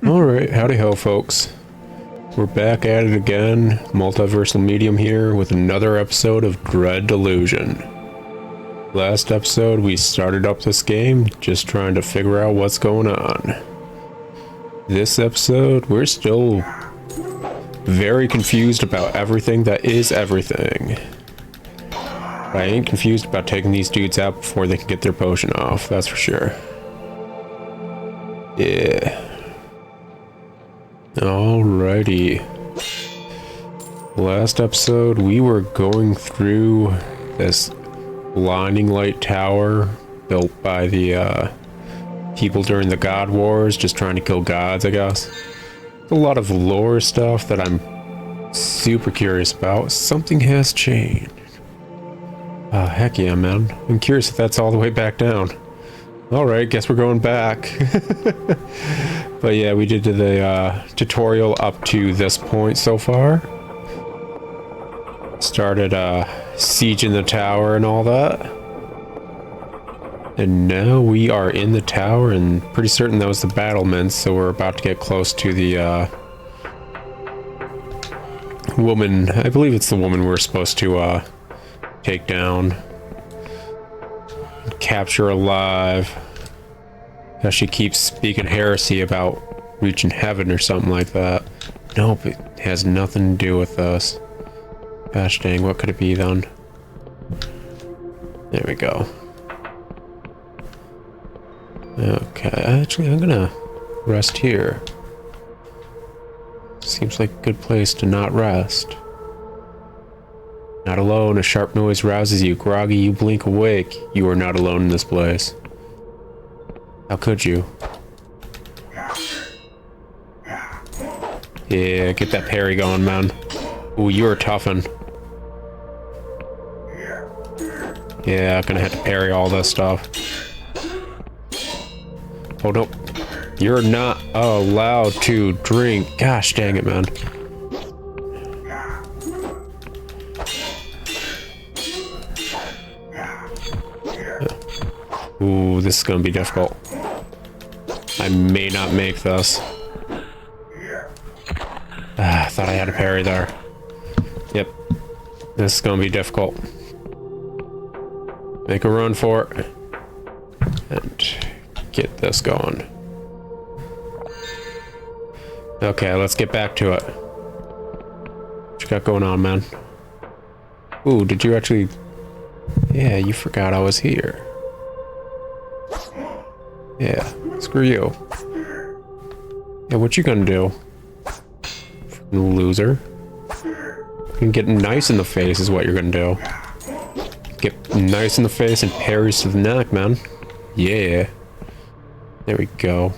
Alright, howdy ho folks. We're back at it again, multiversal medium here with another episode of Dread Delusion. Last episode we started up this game just trying to figure out what's going on. This episode we're still very confused about everything that is everything. I ain't confused about taking these dudes out before they can get their potion off, that's for sure. Yeah. Alrighty. Last episode, we were going through this blinding light tower built by the people during the God Wars, just trying to kill gods, I guess. A lot of lore stuff that I'm super curious about. Something has changed. Heck yeah, man. I'm curious if that's all the way back down. Alright, guess we're going back. But yeah, we did the tutorial up to this point so far. Started sieging the tower and all that. And now we are in the tower, and pretty certain that was the battlements, so we're about to get close to the woman. I believe it's the woman we're supposed to take down. Capture alive. How she keeps speaking heresy about reaching heaven or something like that. Nope, it has nothing to do with us. Gosh dang, what could it be then? There we go. Okay, actually I'm gonna rest here. Seems like a good place to not rest. Not alone, a sharp noise rouses you. Groggy, you blink awake. You are not alone in this place. How could you? Yeah, get that parry going, man. Ooh, you're a toughin'. Yeah, gonna have to parry all this stuff. Oh, no. You're not allowed to drink. Gosh dang it, man. Ooh, this is gonna be difficult. I may not make this. I thought I had a parry there. Yep. This is gonna be difficult. Make a run for it. And get this going. Okay, let's get back to it. What you got going on, man? Ooh, did you actually... Yeah, you forgot I was here. Yeah, screw you. Yeah, what you gonna do? Loser. You can get nice in the face is what you're gonna do. Get nice in the face and parries to the neck, man. Yeah. There we go.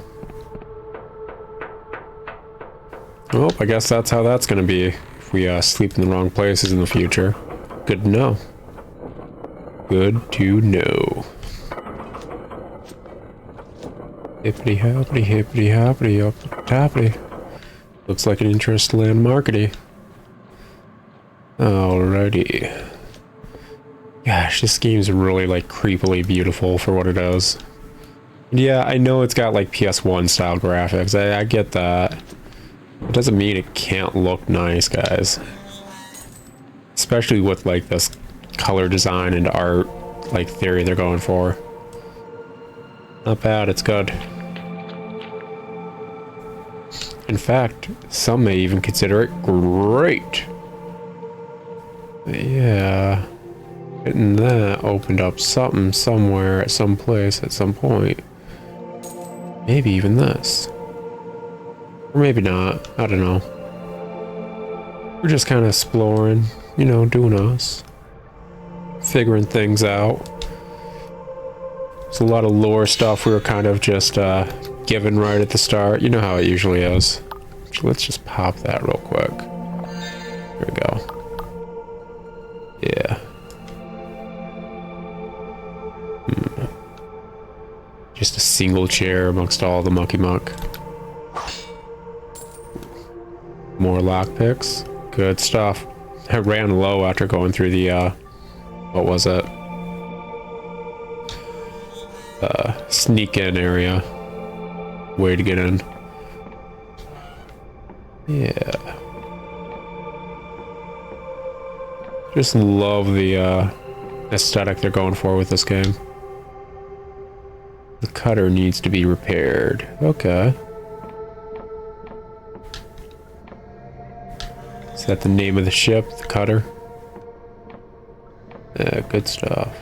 Well, I guess that's how that's gonna be if we sleep in the wrong places in the future. Good to know. Good to know. Hippity hoppity, hippity hoppity, up toppity. Looks like an interest landmarkety. Alrighty. Gosh, this game's really like creepily beautiful for what it is. Yeah, I know it's got like PS1 style graphics. I get that. It doesn't mean it can't look nice, guys. Especially with like this color design and art like theory they're going for. Not bad, it's good. In fact, some may even consider it great. Yeah. Getting that opened up something somewhere at some place at some point. Maybe even this. Or maybe not. I don't know. We're just kind of exploring, you know, doing us. Figuring things out. There's a lot of lore stuff we were kind of just given right at the start. You know how it usually is. So let's just pop that real quick. There we go. Yeah. Just a single chair amongst all the mucky muck. More lockpicks. Good stuff. I ran low after going through the, what was it? Sneak in area. Way to get in. Yeah. Just love the aesthetic they're going for with this game. The cutter needs to be repaired. Okay. Is that the name of the ship? The cutter? Yeah, good stuff.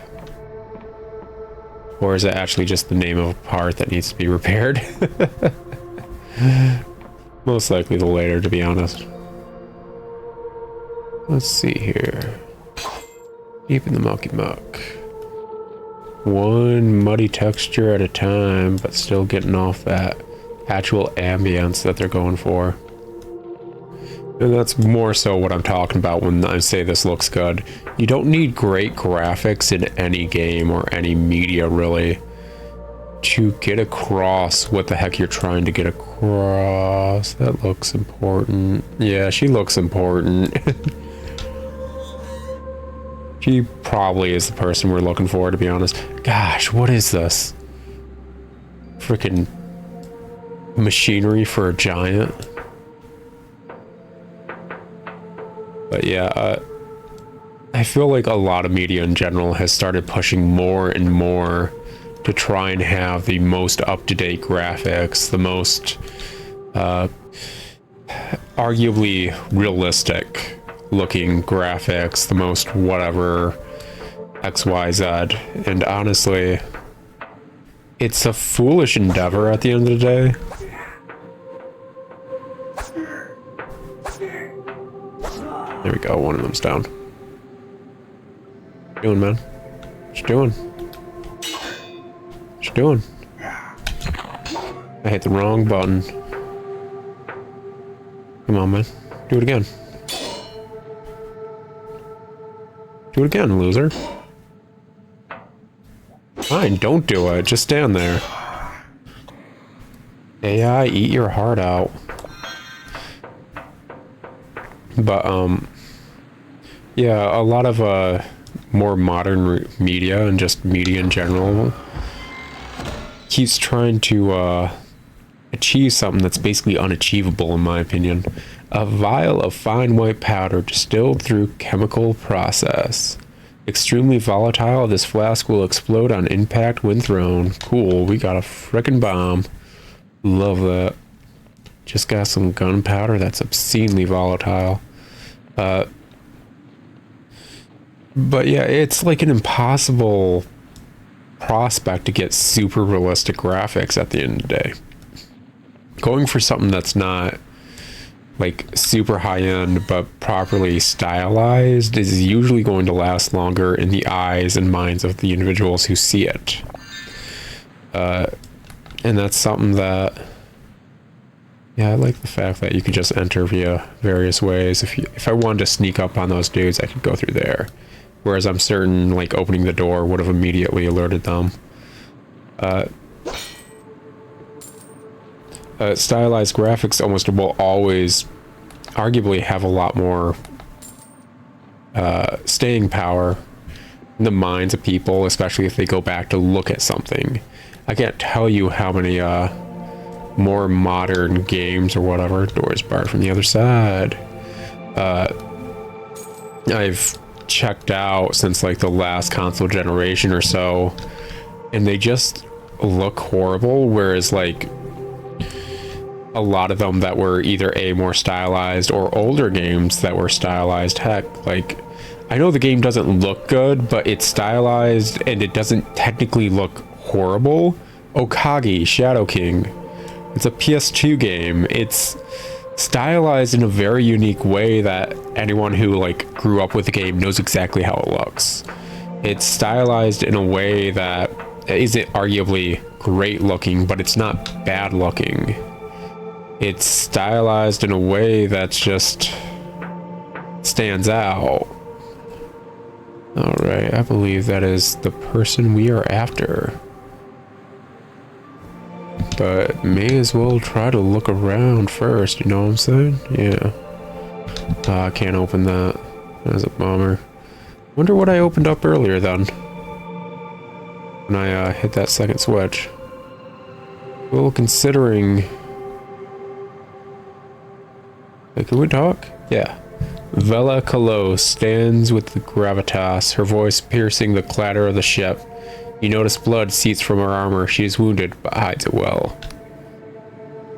Or is it actually just the name of a part that needs to be repaired? Most likely the later, to be honest. Let's see here. Deep in the mucky muck. One muddy texture at a time, but still getting off that actual ambience that they're going for. And that's more so what I'm talking about when I say this looks good. You don't need great graphics in any game or any media, really, to get across what the heck you're trying to get across. That looks important. Yeah, she looks important. She probably is the person we're looking for, to be honest. Gosh, what is this? Freaking machinery for a giant. But yeah, I feel like a lot of media in general has started pushing more and more to try and have the most up-to-date graphics, the most arguably realistic looking graphics, the most whatever XYZ. And honestly, it's a foolish endeavor at the end of the day. There we go, one of them's down. What you doing, man? What you doing? What you doing? I hit the wrong button. Come on, man. Do it again. Do it again, loser. Fine, don't do it. Just stand there. AI, eat your heart out. But, yeah, a lot of, more modern media and just media in general keeps trying to, achieve something that's basically unachievable, in my opinion. A vial of fine white powder distilled through chemical process. Extremely volatile, this flask will explode on impact when thrown. Cool, we got a frickin' bomb. Love that. Just got some gunpowder that's obscenely volatile. But yeah, it's like an impossible prospect to get super realistic graphics at the end of the day. Going for something that's not like super high end but properly stylized is usually going to last longer in the eyes and minds of the individuals who see it. And that's something that, yeah, I like the fact that you can just enter via various ways. If I wanted to sneak up on those dudes, I could go through there. Whereas I'm certain, like, opening the door would have immediately alerted them. Stylized graphics almost will always arguably have a lot more staying power in the minds of people, especially if they go back to look at something. I can't tell you how many more modern games or whatever, doors barred from the other side, I've checked out since like the last console generation or so, and they just look horrible, whereas like a lot of them that were either more stylized or older games that were stylized, heck, like I know the game doesn't look good, but it's stylized and it doesn't technically look horrible. Okagi Shadow King, it's a PS2 game. It's stylized in a very unique way that anyone who like grew up with the game knows exactly how it looks. It's stylized in a way that isn't arguably great looking, but it's not bad looking. It's stylized in a way that's just stands out. All right, I believe that is the person we are after. But may as well try to look around first, you know what I'm saying? Yeah. I can't open that. That's a bummer. Wonder what I opened up earlier then. When I hit that second switch. Well, considering Hey, can we talk? Yeah. Vela Kalos stands with the gravitas, her voice piercing the clatter of the ship. You notice blood seeps from her armor. She is wounded, but hides it well.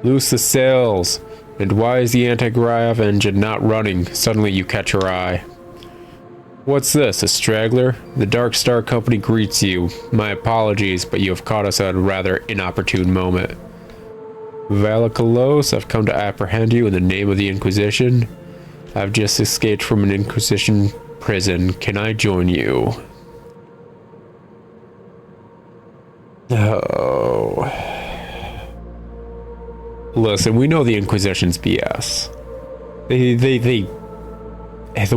Loose the sails! And why is the anti-grav engine not running? Suddenly you catch her eye. What's this, a straggler? The Dark Star Company greets you. My apologies, but you have caught us at a rather inopportune moment. Valakalos, I've come to apprehend you in the name of the Inquisition. I've just escaped from an Inquisition prison. Can I join you? Oh. Listen, we know the Inquisition's BS. The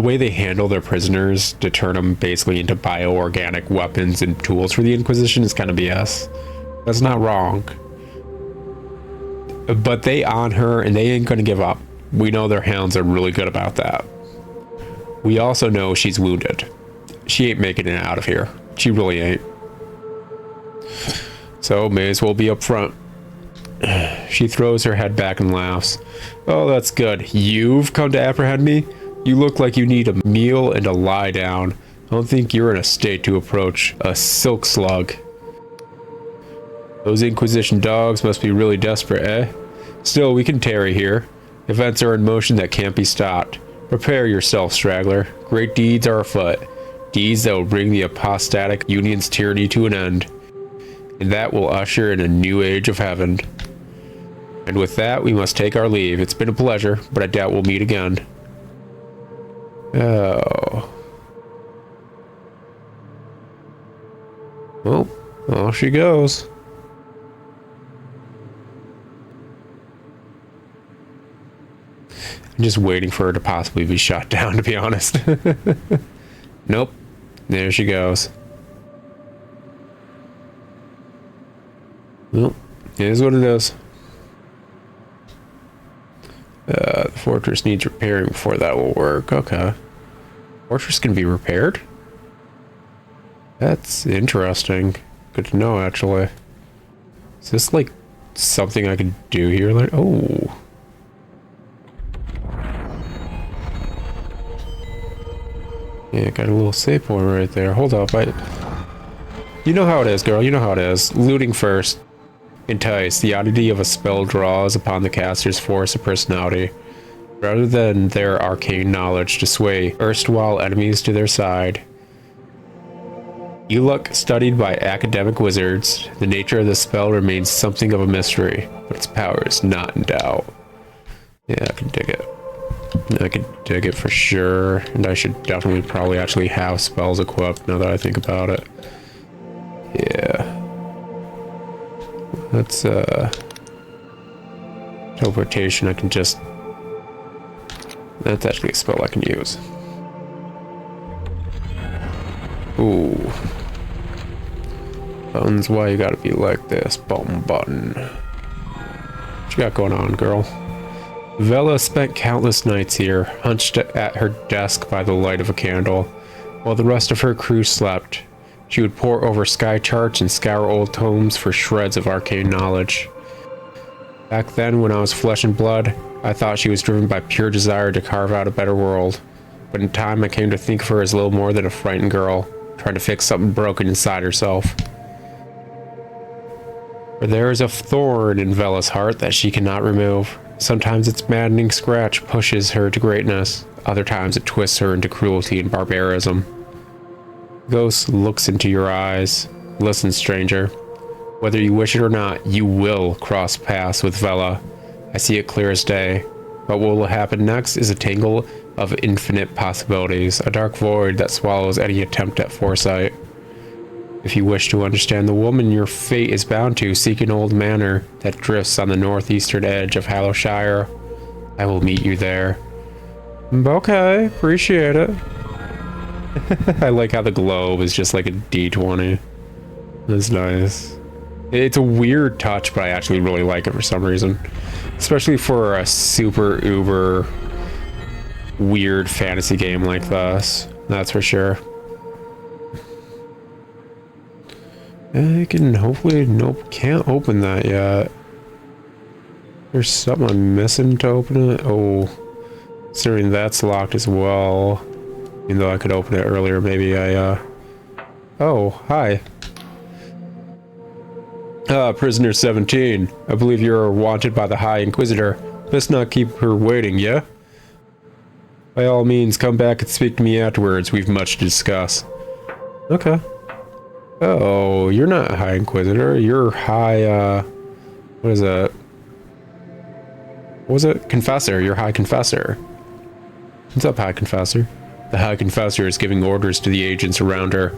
way they handle their prisoners to turn them basically into bioorganic weapons and tools for the Inquisition is kind of BS. That's not wrong. But they on her and they ain't gonna give up. We know their hounds are really good about that. We also know she's wounded. She ain't making it out of here. She really ain't. So may as well be up front. She throws her head back and laughs. Oh, that's good. You've come to apprehend me? You look like you need a meal and a lie down. I don't think you're in a state to approach a silk slug. Those Inquisition dogs must be really desperate, eh? Still, we can tarry here. Events are in motion that can't be stopped. Prepare yourself, straggler. Great deeds are afoot. Deeds that will bring the apostatic Union's tyranny to an end. And that will usher in a new age of heaven. And with that, we must take our leave. It's been a pleasure, but I doubt we'll meet again. Oh. Well, off she goes. I'm just waiting for her to possibly be shot down, to be honest. Nope. There she goes. Well, it is what it is. The fortress needs repairing before that will work. Okay. Fortress can be repaired? That's interesting. Good to know, actually. Is this like something I can do here? Like, oh. Yeah, got a little save point right there. Hold up, you know how it is, girl. You know how it is. Looting first. Entice. The oddity of a spell draws upon the caster's force of personality, rather than their arcane knowledge to sway erstwhile enemies to their side. Luck studied by academic wizards. The nature of the spell remains something of a mystery, but its power is not in doubt. Yeah, I can dig it. I can dig it for sure, and I should definitely probably actually have spells equipped now that I think about it. Yeah. That's teleportation. I can just, that's actually a spell I can use. Ooh. Buttons, why you gotta be like this? Button. What you got going on, girl? Vela spent countless nights here, hunched at her desk by the light of a candle. While the rest of her crew slept, she would pore over sky charts and scour old tomes for shreds of arcane knowledge. Back then, when I was flesh and blood, I thought she was driven by pure desire to carve out a better world. But in time, I came to think of her as little more than a frightened girl, trying to fix something broken inside herself. For there is a thorn in Vela's heart that she cannot remove. Sometimes its maddening scratch pushes her to greatness. Other times it twists her into cruelty and barbarism. Ghost looks into your eyes. Listen, stranger. Whether you wish it or not, you will cross paths with Vela. I see it clear as day. But what will happen next is a tangle of infinite possibilities, a dark void that swallows any attempt at foresight. If you wish to understand the woman your fate is bound to, seek an old manor that drifts on the northeastern edge of Hallowshire. I will meet you there. Okay, appreciate it. I like how the globe is just like a D20. That's nice. It's a weird touch, but I actually really like it for some reason. Especially for a super uber weird fantasy game like this. That's for sure. I can hopefully, nope, can't open that yet. There's something I'm missing to open it. Oh, Considering that's locked as well. Even though I could open it earlier, maybe I, Oh, hi. Prisoner 17. I believe you're wanted by the High Inquisitor. Let's not keep her waiting, yeah? By all means, come back and speak to me afterwards. We've much to discuss. Okay. Oh, you're not High Inquisitor. You're High, what is it? What was it? Confessor. You're High Confessor. What's up, High Confessor? The High Confessor is giving orders to the agents around her,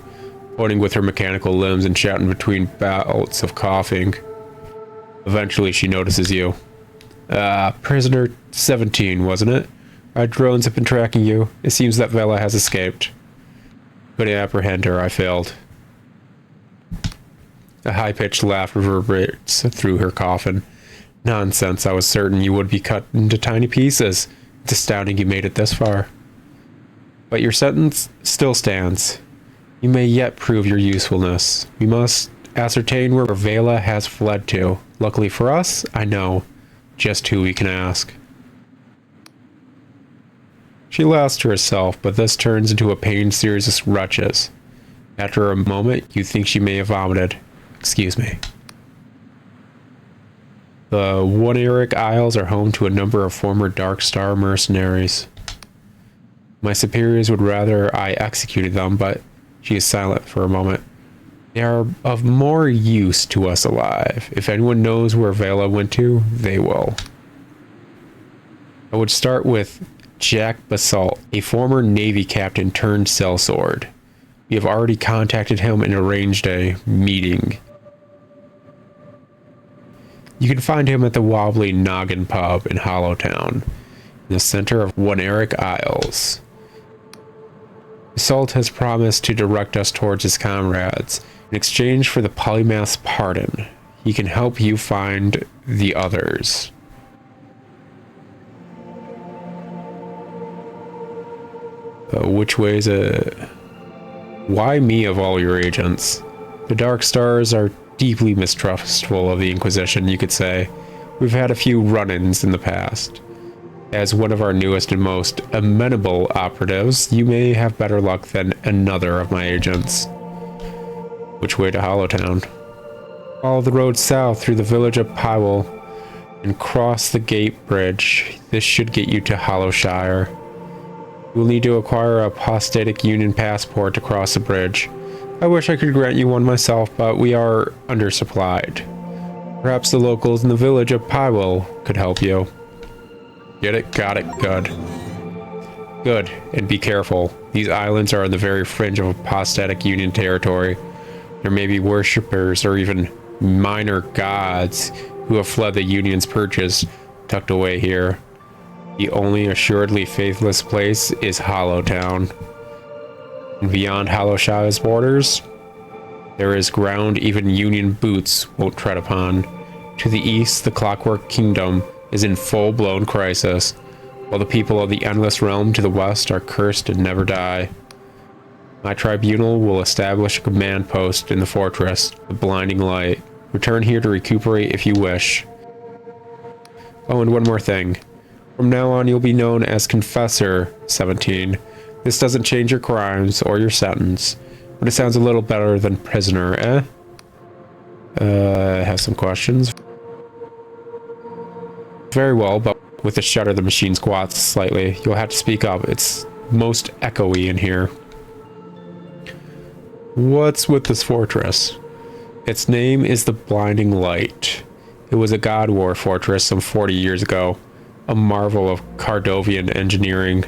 pointing with her mechanical limbs and shouting between bouts of coughing. Eventually, she notices you. Prisoner 17, wasn't it? Our drones have been tracking you. It seems that Vela has escaped. Couldn't apprehend her, I failed. A high-pitched laugh reverberates through her coffin. Nonsense, I was certain you would be cut into tiny pieces. It's astounding you made it this far. But your sentence still stands. You may yet prove your usefulness. We must ascertain where Vela has fled to. Luckily for us, I know just who we can ask. She laughs to herself, but this turns into a pained series of retches. After a moment, you think she may have vomited. Excuse me. The One Eric Isles are home to a number of former Dark Star mercenaries. My superiors would rather I executed them, but she is silent for a moment. They are of more use to us alive. If anyone knows where Vela went to, they will. I would start with Jack Basalt, a former Navy captain turned sellsword. We have already contacted him and arranged a meeting. You can find him at the Wobbly Noggin Pub in Hollowtown, in the center of One Eric Isles. Basalt has promised to direct us towards his comrades. In exchange for the polymath's pardon, he can help you find the others. Which way is it? Why me of all your agents? The Dark Stars are deeply mistrustful of the Inquisition, you could say. We've had a few run-ins in the past. As one of our newest and most amenable operatives, you may have better luck than another of my agents. Which way to Hollowtown? Follow the road south through the village of Powell and cross the gate bridge. This should get you to Hollowshire. You will need to acquire a apostatic union passport to cross the bridge. I wish I could grant you one myself, but we are undersupplied. Perhaps the locals in the village of Powell could help you. Get it? Got it. Good. Good. And be careful. These islands are on the very fringe of apostatic union territory. There may be worshippers or even minor gods who have fled the union's purchase tucked away here. The only assuredly faithless place is Hollowtown. And beyond Hollowshire's borders, there is ground even Union boots won't tread upon. To the east, the Clockwork Kingdom is in full-blown crisis, while the people of the Endless Realm to the west are cursed and never die. My tribunal will establish a command post in the fortress, the Blinding Light. Return here to recuperate if you wish. Oh, and one more thing. From now on, you'll be known as Confessor 17. This doesn't change your crimes or your sentence, but it sounds a little better than prisoner, eh? I have some questions. Very well, but with a shudder, the machine squats slightly. You'll have to speak up. It's most echoey in here. What's with this fortress? Its name is the Blinding Light. It was a God War fortress some 40 years ago. A marvel of Cardovian engineering.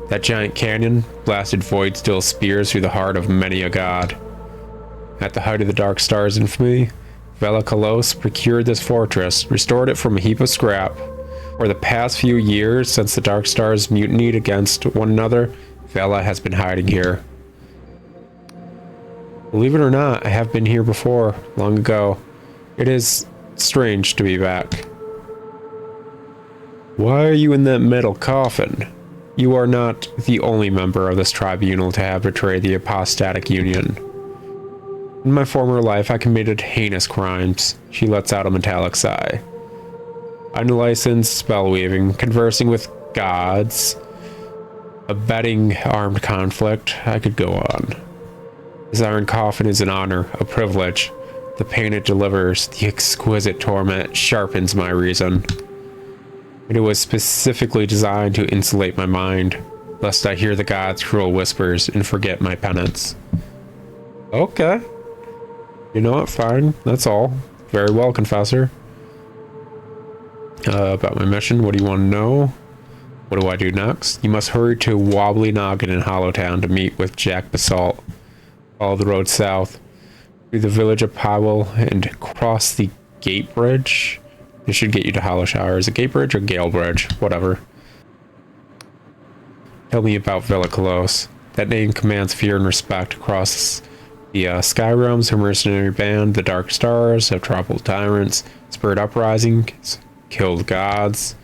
That giant canyon blasted void steel spears through the heart of many a god. At the height of the Dark Star's infamy, Vela Kalos procured this fortress, restored it from a heap of scrap. For the past few years, since the Dark Stars mutinied against one another, Vela has been hiding here. Believe it or not, I have been here before, long ago. It is strange to be back. Why are you in that metal coffin? You are not the only member of this tribunal to have betrayed the apostatic union. In my former life, I committed heinous crimes. She lets out a metallic sigh. Unlicensed spell weaving, conversing with gods, Abetting armed conflict. I could go on. This iron coffin is an honor, a privilege. The pain it delivers, the exquisite torment, sharpens my reason. And it was specifically designed to insulate my mind, lest I hear the gods' cruel whispers and forget my penance. Okay. You know what? Fine. That's all. Very well, Confessor. About my mission, what do you want to know? What do I do next? You must hurry to Wobbly Noggin in Hollowtown to meet with Jack Basalt. Follow the road south through the village of Powell and cross the Gate Bridge. This should get you to Hollow Shower. Is it Gate Bridge or Gale Bridge? Whatever. Tell me about Villa Colosse. That name commands fear and respect across the Sky Realms. Her mercenary band, the Dark Stars, have toppled tyrants, spurred uprisings, killed gods.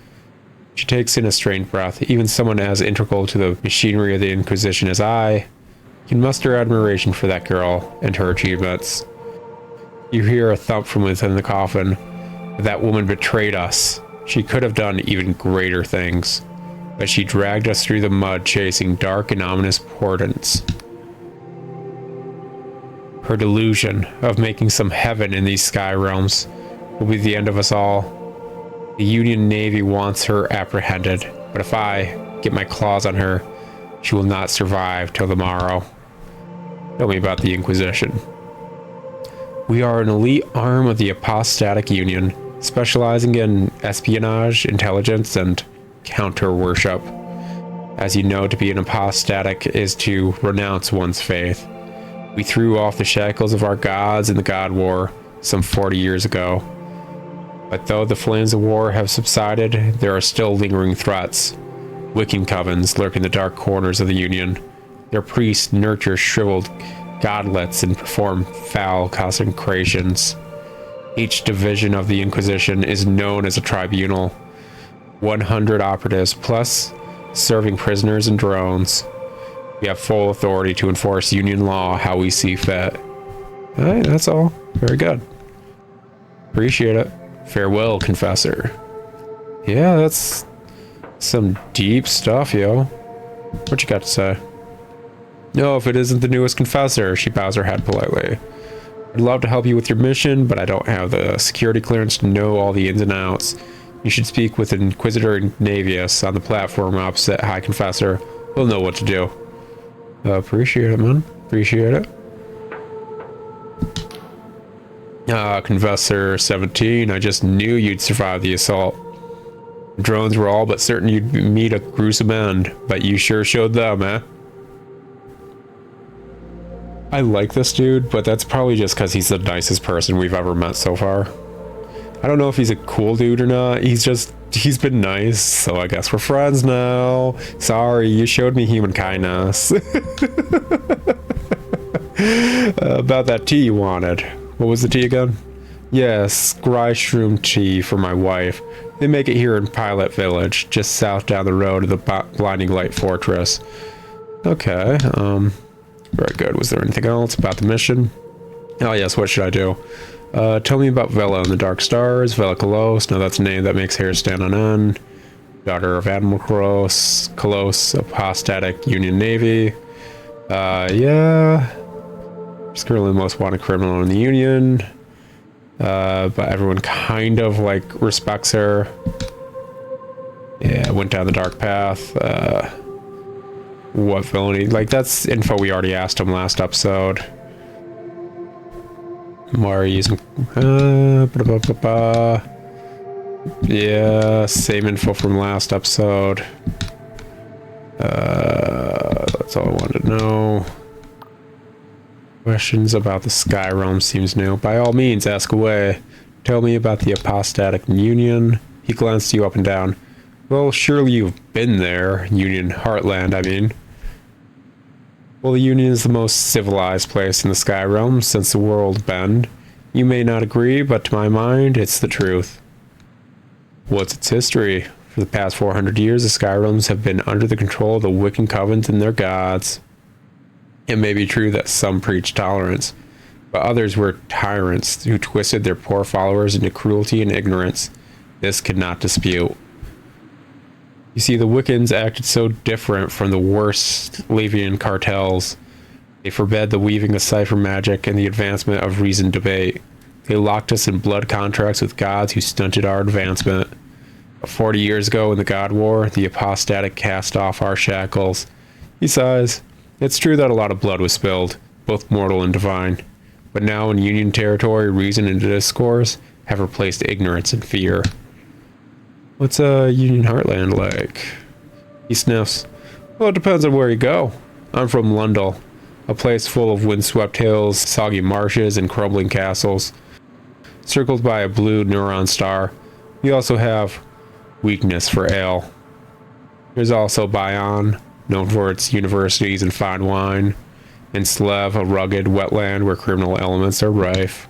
She takes in a strained breath. Even someone as integral to the machinery of the Inquisition as I can muster admiration for that girl and her achievements. You hear a thump from within the coffin. That woman betrayed us. She could have done even greater things, but she dragged us through the mud chasing dark and ominous portents. Her delusion of making some heaven in these sky realms will be the end of us all. The Union Navy wants her apprehended, but if I get my claws on her, she will not survive till the morrow. Tell me about the Inquisition. We are an elite arm of the Apostatic Union, specializing in espionage, intelligence, and counter-worship. As you know, to be an apostatic is to renounce one's faith. We threw off the shackles of our gods in the God War some 40 years ago. But though the flames of war have subsided, there are still lingering threats. Wiccan covens lurk in the dark corners of the Union. Their priests nurture shriveled godlets and perform foul consecrations. Each division of the Inquisition is known as a tribunal. 100 operatives, plus serving prisoners and drones. We have full authority to enforce Union law how we see fit. Alright, that's all. Very good. Appreciate it. Farewell, Confessor. Yeah, that's some deep stuff, yo. What you got to say? No, if it isn't the newest Confessor, she bows her head politely. I'd love to help you with your mission, but I don't have the security clearance to know all the ins and outs. You should speak with Inquisitor Navius on the platform opposite High Confessor. He'll know what to do. Appreciate it, man. Appreciate it. Confessor 17, I just knew you'd survive the assault. The drones were all but certain you'd meet a gruesome end, but you sure showed them, eh? I like this dude, but that's probably just because he's the nicest person we've ever met so far. I don't know if he's a cool dude or not. He's been nice, so I guess we're friends now. Sorry, you showed me human kindness. About that tea you wanted. What was the tea again? Yes, Gryshroom tea for my wife. They make it here in Pilot Village, just south down the road of the Blinding Light Fortress. Okay, very good. Was there anything else about the mission? Oh yes, what should I do? Tell me about Vela and the Dark Stars, Vela Colosse. Now that's a name that makes hair stand on end. Daughter of Admiral Colosse, Apostatic Union Navy. Yeah. She's currently the most wanted criminal in the Union. But everyone kind of like respects her. Yeah, went down the dark path. What villainy? Like, that's info we already asked him last episode. Why are you using... Yeah, same info from last episode. That's all I wanted to know. Questions about the Sky Realm seems new. By all means, ask away. Tell me about the Apostatic Union. He glanced you up and down. Well, surely you've been there. Union Heartland, I mean. Well, the Union is the most civilized place in the Sky Realm since the world bend. You may not agree, but to my mind, it's the truth. What's its history? For the past 400 years, the Sky Realms have been under the control of the Wiccan Covens and their gods. It may be true that some preach tolerance, but others were tyrants who twisted their poor followers into cruelty and ignorance. This could not dispute. You see, the Wiccans acted so different from the worst Lavian cartels. They forbade the weaving of cipher magic and the advancement of reasoned debate. They locked us in blood contracts with gods who stunted our advancement. 40 years ago in the God War, the apostatic cast off our shackles. He sighs. It's true that a lot of blood was spilled, both mortal and divine. But now in Union territory, reason and discourse have replaced ignorance and fear. What's Union Heartland like? He sniffs. Well, it depends on where you go. I'm from Lundell, a place full of windswept hills, soggy marshes, and crumbling castles. Circled by a blue neutron star, we also have weakness for ale. There's also Bayonne, known for its universities and fine wine, and Slev, a rugged wetland where criminal elements are rife.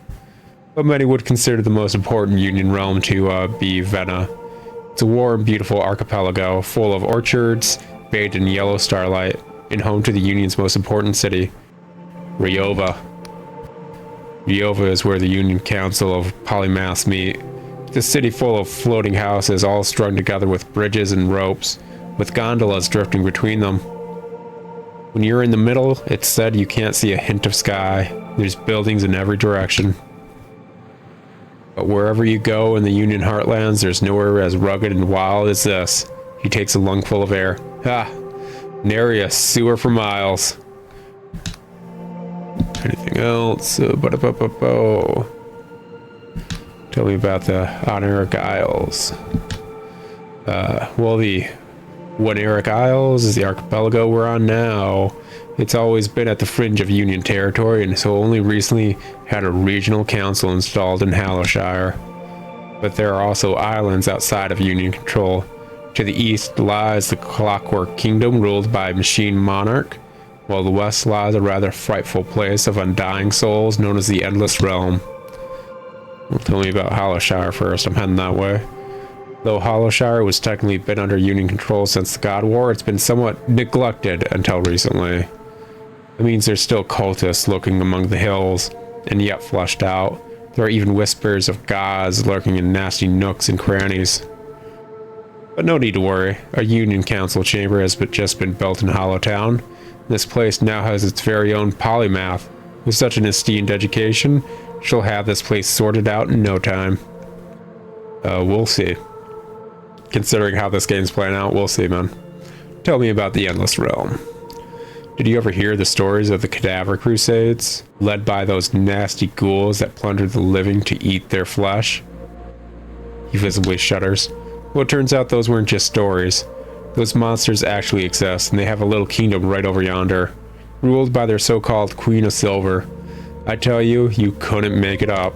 But many would consider the most important Union realm to be Vena. It's a warm, beautiful archipelago full of orchards, bathed in yellow starlight, and home to the Union's most important city, Ryova. Ryova is where the Union Council of Polymaths meet. It's a city full of floating houses, all strung together with bridges and ropes, with gondolas drifting between them. When you're in the middle, it's said you can't see a hint of sky. There's buildings in every direction. But wherever you go in the Union Heartlands, there's nowhere as rugged and wild as this. He takes a lungful of air. Ha! Nary a sewer for miles. Anything else? Tell me about the Oneric Isles. Well, the Oneric Isles is the archipelago we're on now. It's always been at the fringe of Union territory, and so only recently had a regional council installed in Hallowshire. But there are also islands outside of Union control. To the east lies the Clockwork Kingdom, ruled by Machine Monarch, while the west lies a rather frightful place of undying souls known as the Endless Realm. Well, tell me about Hallowshire first. I'm heading that way. Though Hallowshire was technically been under Union control since the God War, it's been somewhat neglected until recently. That means there's still cultists lurking among the hills, and yet flushed out. There are even whispers of gods lurking in nasty nooks and crannies. But no need to worry. A Union Council chamber has just been built in Hollowtown. This place now has its very own polymath. With such an esteemed education, she'll have this place sorted out in no time. We'll see. Considering how this game's playing out, we'll see, man. Tell me about the Endless Realm. Did you ever hear the stories of the Cadaver Crusades, led by those nasty ghouls that plundered the living to eat their flesh? He visibly shudders. Well, it turns out those weren't just stories. Those monsters actually exist, and they have a little kingdom right over yonder, ruled by their so-called Queen of Silver. I tell you, you couldn't make it up.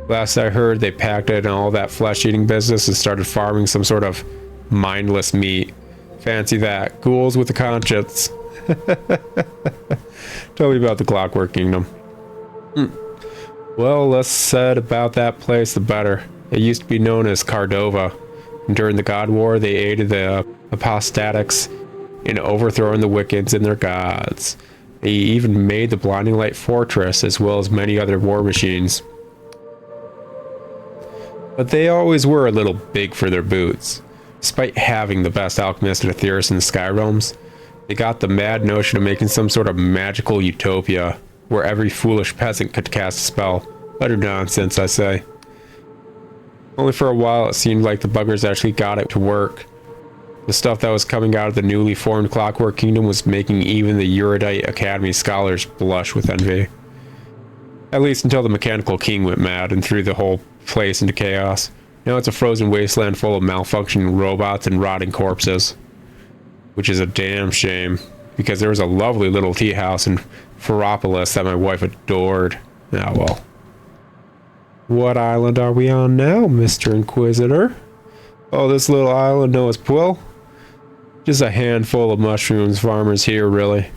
Last I heard, they packed in all that flesh-eating business and started farming some sort of mindless meat. Fancy that. Ghouls with a conscience. Tell me about the Clockwork Kingdom. Well, less said about that place, the better. It used to be known as Cardova. And during the God War, they aided the apostatics in overthrowing the Wiccans and their gods. They even made the Blinding Light Fortress, as well as many other war machines. But they always were a little big for their boots. Despite having the best alchemist and Aetheris in the Sky Realms, they got the mad notion of making some sort of magical utopia, where every foolish peasant could cast a spell. Utter nonsense, I say. Only for a while it seemed like the buggers actually got it to work. The stuff that was coming out of the newly formed Clockwork Kingdom was making even the erudite Academy scholars blush with envy. At least until the Mechanical King went mad and threw the whole place into chaos. Now it's a frozen wasteland full of malfunctioning robots and rotting corpses. Which is a damn shame, because there was a lovely little tea house in Ferropolis that my wife adored. Ah, well. What island are we on now, Mr. Inquisitor? Oh, this little island known as Quill? Just a handful of mushrooms farmers here, really.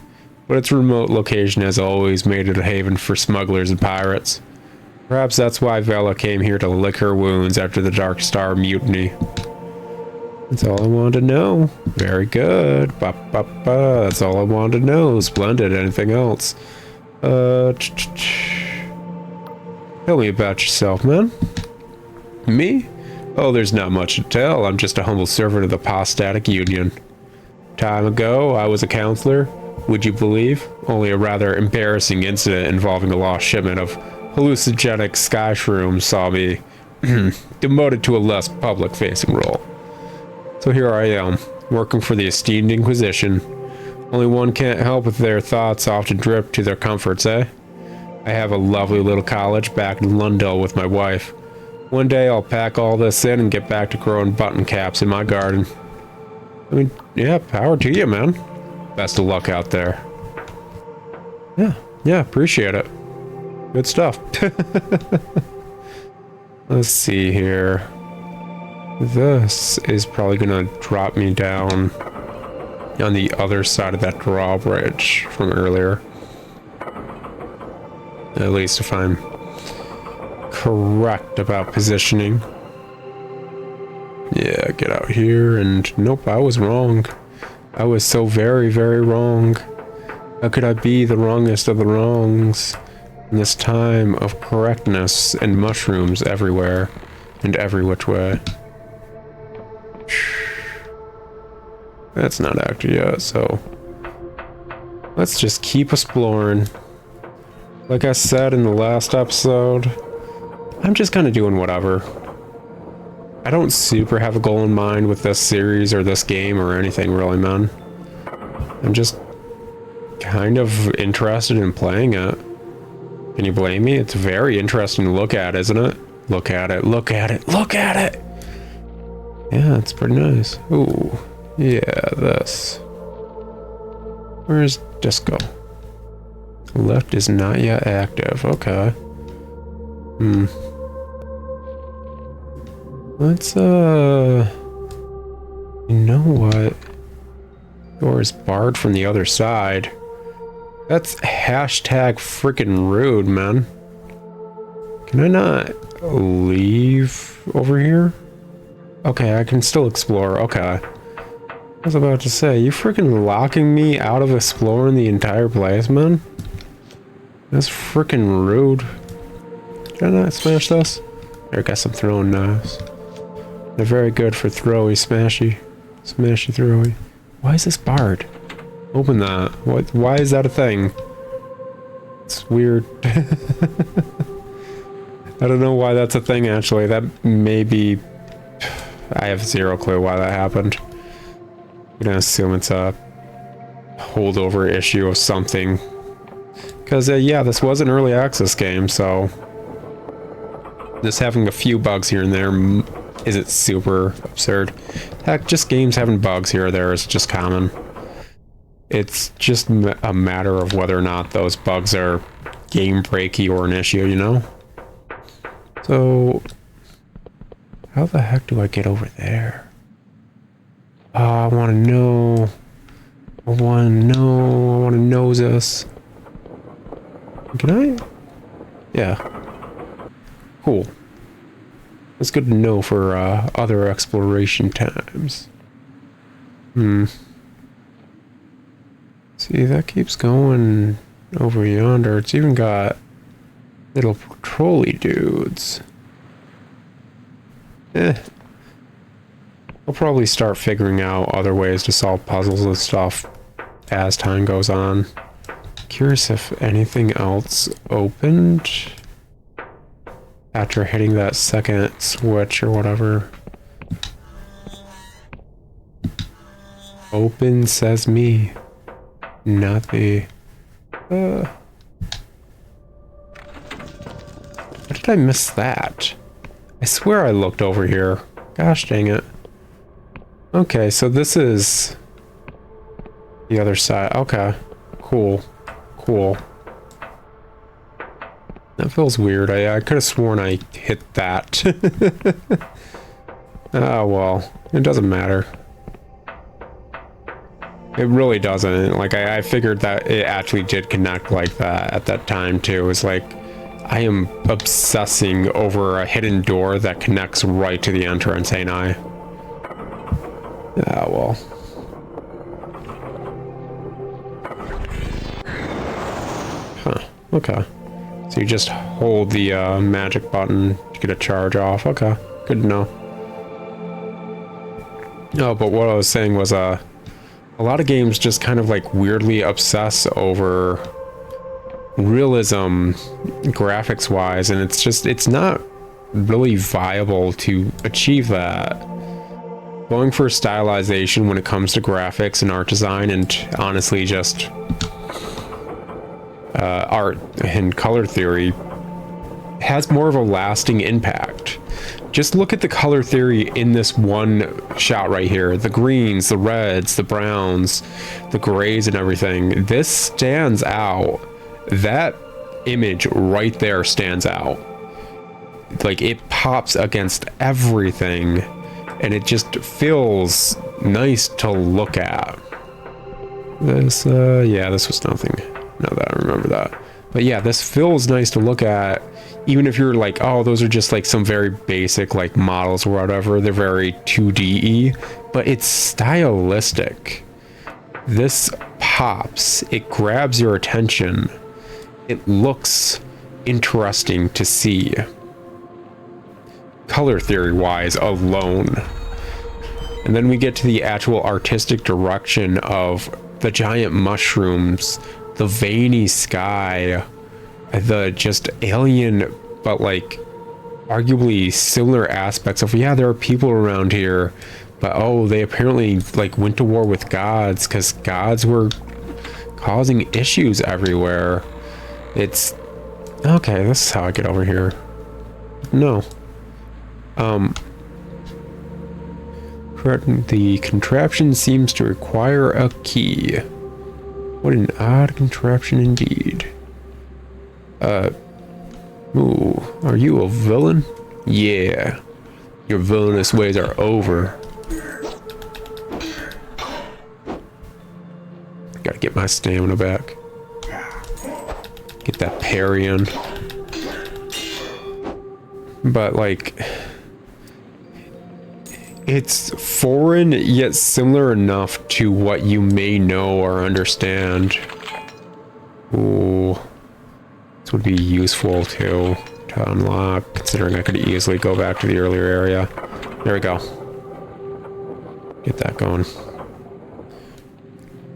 But its remote location has always made it a haven for smugglers and pirates. Perhaps that's why Vela came here to lick her wounds after the Dark Star mutiny. That's all I wanted to know. Very good. That's all I wanted to know. Splendid. Anything else? Tell me about yourself, man. Me? Oh, there's not much to tell. I'm just a humble servant of the Apostatic Union. Time ago, I was a counselor. Would you believe? Only a rather embarrassing incident involving a lost shipment of hallucinogenic sky shrooms saw me demoted to a less public-facing role. So here I am, working for the esteemed Inquisition. Only one can't help if their thoughts often drift to their comforts, eh? I have a lovely little cottage back in Lundell with my wife. One day I'll pack all this in and get back to growing button caps in my garden. I mean, yeah, power to you, man. Best of luck out there. Yeah, appreciate it. Good stuff. Let's see here. This is probably gonna drop me down on the other side of that drawbridge from earlier. At least if I'm correct about positioning. Yeah, get out here and nope, I was wrong. I was so very, very wrong. How could I be the wrongest of the wrongs in this time of correctness and mushrooms everywhere and every which way? That's not active yet, so let's just keep exploring. Like I said in the last episode, I'm just kind of doing whatever. I don't super have a goal in mind with this series or this game or anything really, man. I'm just kind of interested in playing it. Can you blame me? It's very interesting to look at, isn't it? Look at it, look at it, look at it! Yeah, it's pretty nice. Ooh, yeah, this. Where's Disco? Left is not yet active, okay. Let's, you know what? Door is barred from the other side. That's hashtag freaking rude, man. Can I not leave over here? Okay, I can still explore, okay. I was about to say, you freaking locking me out of exploring the entire place, man? That's freaking rude. Can I not smash this? I guess I'm throwing knives. They're very good for throwy, smashy, throwy. Why is this barred? Open that. What? Why is that a thing? It's weird. I don't know why that's a thing, actually. That may be... I have zero clue why that happened. I'm gonna assume it's a holdover issue of something. Because, yeah, this was an early access game, so... just having a few bugs here and there isn't super absurd. Heck, just games having bugs here or there is just common. It's just a matter of whether or not those bugs are game breaky or an issue, you know? So... how the heck do I get over there? I want to know. I want to know this. Can I? Yeah. Cool. That's good to know for other exploration times. See, that keeps going over yonder. It's even got little patrol-y dudes. I'll probably start figuring out other ways to solve puzzles and stuff as time goes on. Curious if anything else opened after hitting that second switch or whatever. Open says me, not the... How did I miss that? I swear I looked over here. Gosh dang it. Okay, so this is the other side. Okay, cool. Cool. That feels weird. I could have sworn I hit that. Oh, well, it doesn't matter. It really doesn't. Like, I figured that it actually did connect like that at that time, too. It was like, I am obsessing over a hidden door that connects right to the entrance, ain't I? Ah, well. Huh, okay. So you just hold the magic button to get a charge off. Okay, good to know. No, but what I was saying was a lot of games just kind of like weirdly obsess over realism graphics wise, and it's not really viable to achieve that. Going for stylization when it comes to graphics and art design, and honestly just art and color theory, has more of a lasting impact. Just look at the color theory in this one shot right here. The greens, the reds, the browns, the grays and everything. This stands out. That image right there stands out. Like, it pops against everything, and it just feels nice to look at. This, yeah, this was nothing. Now that I remember that. But yeah, this feels nice to look at, even if you're like, oh, those are just like some very basic like models or whatever. They're very 2D-y, but it's stylistic. This pops. It grabs your attention. It looks interesting to see. Color theory wise alone. And then we get to the actual artistic direction of the giant mushrooms, the veiny sky, the just alien but like arguably similar aspects of, yeah, there are people around here, but oh, they apparently like went to war with gods because gods were causing issues everywhere. It's okay, this is how I get over here. No. The contraption seems to require a key. What an odd contraption indeed. Ooh, are you a villain? Yeah. Your villainous ways are over. Gotta get my stamina back. Get that parry in. But like, it's foreign yet similar enough to what you may know or understand. Ooh, this would be useful to unlock, considering I could easily go back to the earlier area. There we go. Get that going.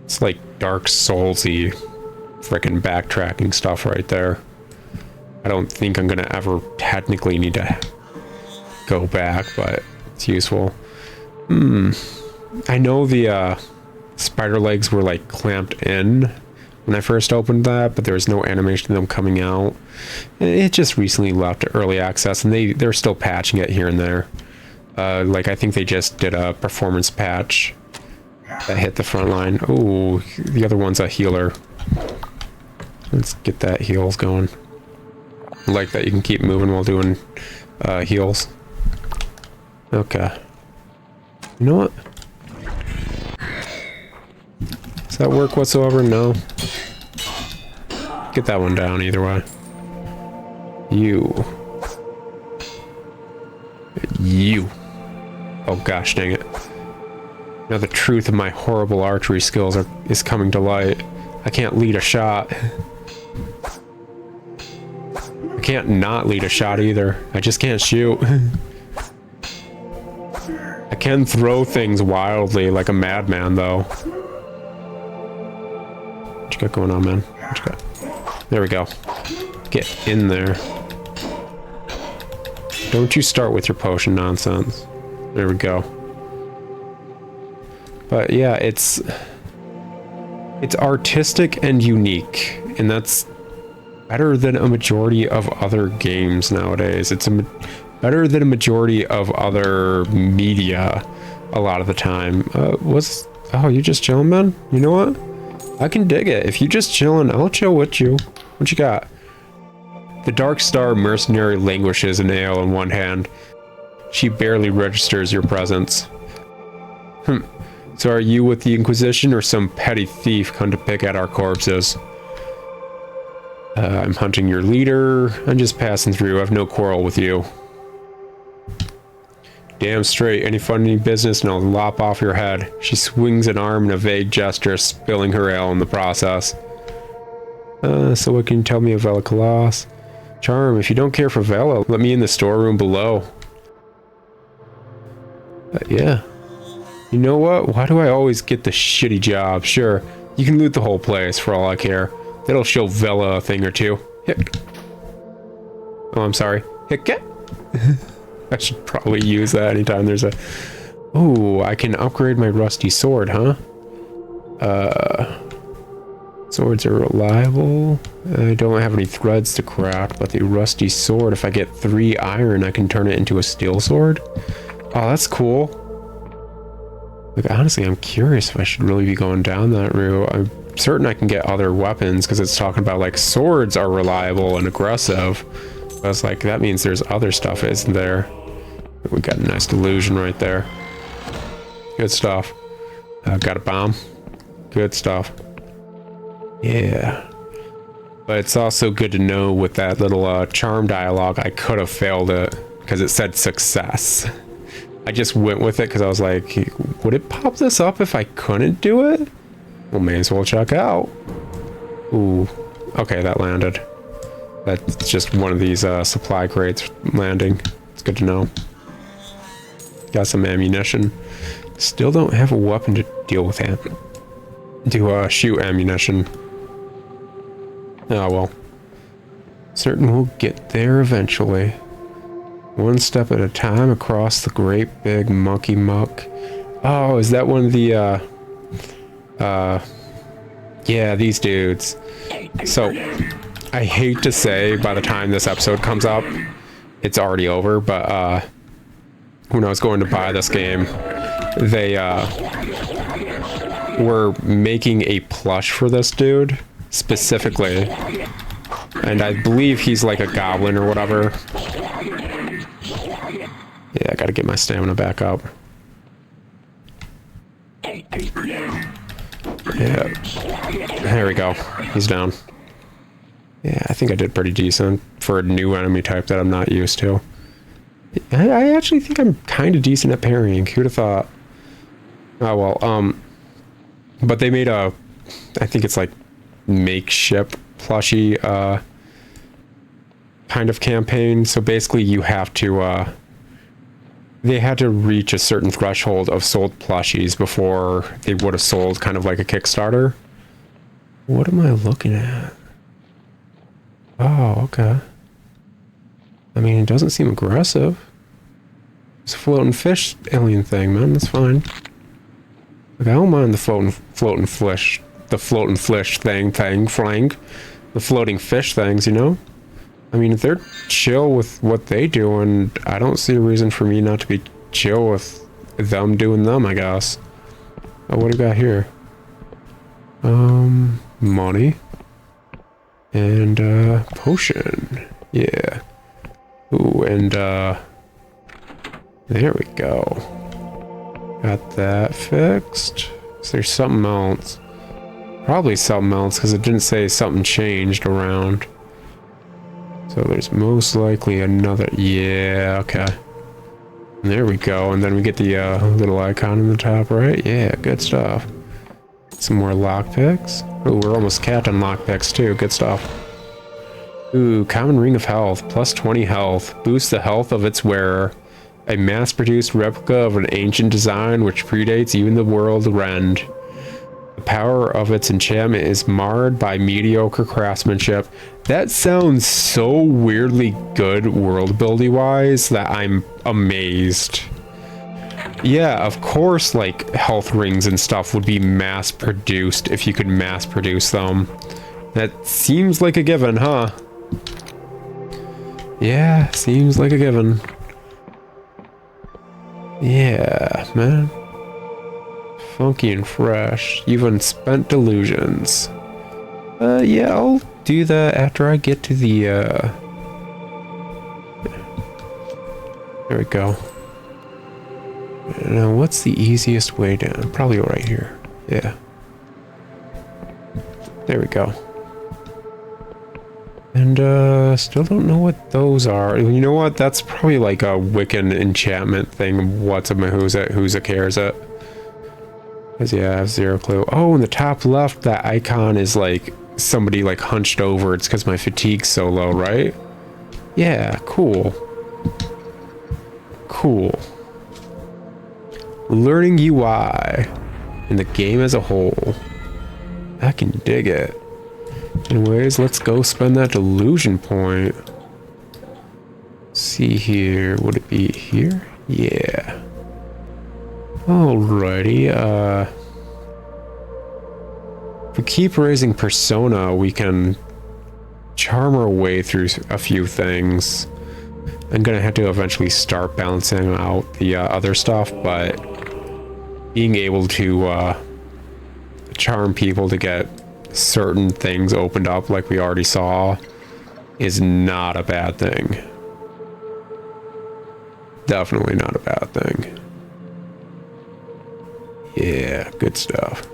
It's like Dark Souls-y frickin' backtracking stuff right there. I don't think I'm gonna ever technically need to go back, but it's useful. I know the spider legs were like clamped in when I first opened that, but there was no animation of them coming out. It just recently left early access, and they're still patching it here and there. Like, I think they just did a performance patch that hit the front line. Oh, the other one's a healer. Let's get that heals going. I like that you can keep moving while doing heals. Okay. You know what? Does that work whatsoever? No. Get that one down either way. You. Oh gosh dang it. Now the truth of my horrible archery skills is coming to light. I can't lead a shot. I can't not lead a shot either. I just can't shoot. I can throw things wildly like a madman though. What you got going on, man? What you got? There we go. Get in there. Don't you start with your potion nonsense. There we go. But yeah, it's artistic and unique, and that's better than a majority of other games nowadays. It's better than a majority of other media a lot of the time. Oh, you just chilling, man? You know what? I can dig it. If you just chilling, I'll chill with you. What you got? The Dark Star mercenary languishes in ale in one hand. She barely registers your presence. So are you with the Inquisition or some petty thief come to pick at our corpses? I'm hunting your leader. I'm just passing through. I have no quarrel with you. Damn straight. Any funny business and I'll lop off your head. She swings an arm in a vague gesture, spilling her ale in the process. So what can you tell me of Vela Colossus? Charm, if you don't care for Vela, let me in the storeroom below. Yeah. You know what? Why do I always get the shitty job? Sure, you can loot the whole place for all I care. That'll show Vela a thing or two. Hick. Oh, I'm sorry. Hick it. I should probably use that anytime there's a... Oh, I can upgrade my rusty sword, huh? Swords are reliable. I don't have any threads to craft, but the rusty sword, if I get 3 iron, I can turn it into a steel sword. Oh, that's cool. Like, honestly, I'm curious if I should really be going down that route. I'm certain I can get other weapons, because it's talking about, like, swords are reliable and aggressive. I was like, that means there's other stuff, isn't there? We got a nice delusion right there. Good stuff. Got a bomb. Good stuff. Yeah. But it's also good to know with that little charm dialogue, I could have failed it because it said success. I just went with it because I was like, would it pop this up if I couldn't do it? Well, may as well check out. Ooh. Okay, that landed. That's just one of these supply crates landing. It's good to know. Got some ammunition. Still don't have a weapon to deal with to shoot ammunition. Oh well. Certain we'll get there eventually. One step at a time across the great big monkey muck. Oh, is that one of the yeah, these dudes. So I hate to say by the time this episode comes up, it's already over, but when I was going to buy this game, they were making a plush for this dude specifically, and I believe he's like a goblin or whatever. Yeah, I gotta get my stamina back up. Yeah, there we go. He's down. Yeah, I think I did pretty decent for a new enemy type that I'm not used to. I actually think I'm kind of decent at parrying. Who'd have thought? Oh well, but they made a, I think it's like makeshift plushie kind of campaign. So basically you have to they had to reach a certain threshold of sold plushies before they would have sold kind of like a Kickstarter. What am I looking at? Oh, okay. I mean, it doesn't seem aggressive. It's a floating fish alien thing, man. That's fine. Like, I don't mind the floating fish thing, the floating fish things, you know? I mean, if they're chill with what they do, and I don't see a reason for me not to be chill with them doing them, I guess. Oh, what do we got here? Money. And, potion. Yeah. Ooh, and, there we go. Got that fixed. Is there something else? Probably something else, because it didn't say something changed around. So there's most likely another... Yeah, okay. And there we go. And then we get the little icon in the top right. Yeah, good stuff. Some more lockpicks. Oh, we're almost capped on lockpicks too. Good stuff. Ooh, common ring of health. Plus 20 health. Boosts the health of its wearer. A mass-produced replica of an ancient design which predates even the world rend. The power of its enchantment is marred by mediocre craftsmanship. That sounds so weirdly good world-building wise that I'm amazed. Yeah, of course, like, health rings and stuff would be mass-produced if you could mass-produce them. That seems like a given, huh? Yeah, seems like a given. Yeah, man. Funky and fresh. Even spent delusions. Yeah, I'll do that after I get to the, There we go. Now, what's the easiest way down? Probably right here. Yeah. There we go. And, still don't know what those are. You know what? That's probably like a Wiccan enchantment thing. What's a who's a cares it? Because, yeah, I have zero clue. Oh, in the top left, that icon is like somebody like hunched over. It's because my fatigue's so low, right? Yeah, cool. Cool. learning UI and the game as a whole. I can dig it. Anyways, let's go spend that delusion point. See here, would it be here? Yeah. Alrighty, if we keep raising persona, we can charm our way through a few things. I'm gonna have to eventually start balancing out the other stuff, but being able to charm people to get certain things opened up like we already saw is not a bad thing. Definitely not a bad thing. Yeah, good stuff.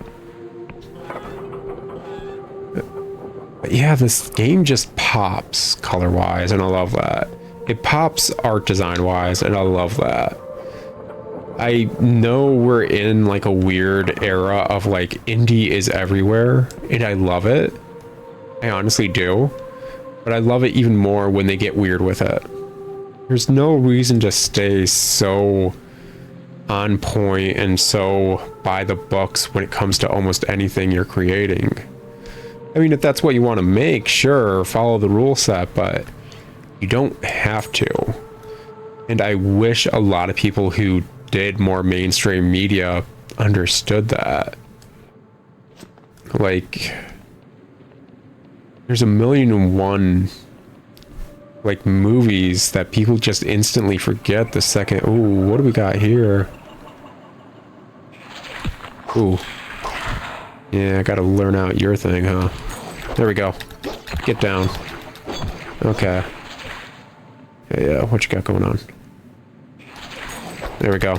But yeah, this game just pops color-wise, and I love that. It pops art design-wise, and I love that. I know we're in like a weird era of like indie is everywhere, and I love it. I honestly do. But I love it even more when they get weird with it. There's no reason to stay so on point and so by the books when it comes to almost anything you're creating. I mean, if that's what you want to make, sure, follow the rule set, but you don't have to. And I wish a lot of people who did more mainstream media understood that. Like, there's 1,000,001 like movies that people just instantly forget the second. Ooh, what do we got here? Ooh. Yeah, I gotta learn out your thing, huh? There we go. Get down. Okay. Yeah, what you got going on? There we go.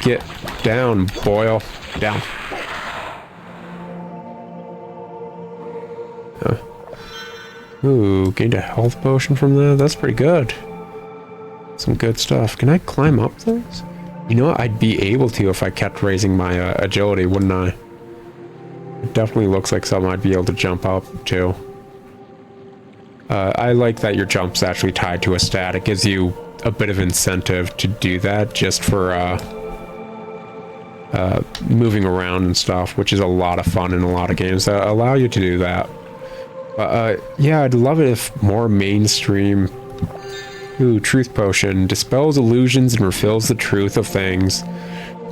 Get down, boil. Down. Ooh, gained a health potion from that. That's pretty good. Some good stuff. Can I climb up those? You know what? I'd be able to if I kept raising my agility, wouldn't I? It definitely looks like something I'd be able to jump up to. I like that your jump's actually tied to a stat. It gives you a bit of incentive to do that just for moving around and stuff, which is a lot of fun in a lot of games that allow you to do that. Yeah, I'd love it if more mainstream... Ooh, truth potion. Dispels illusions and reveals the truth of things.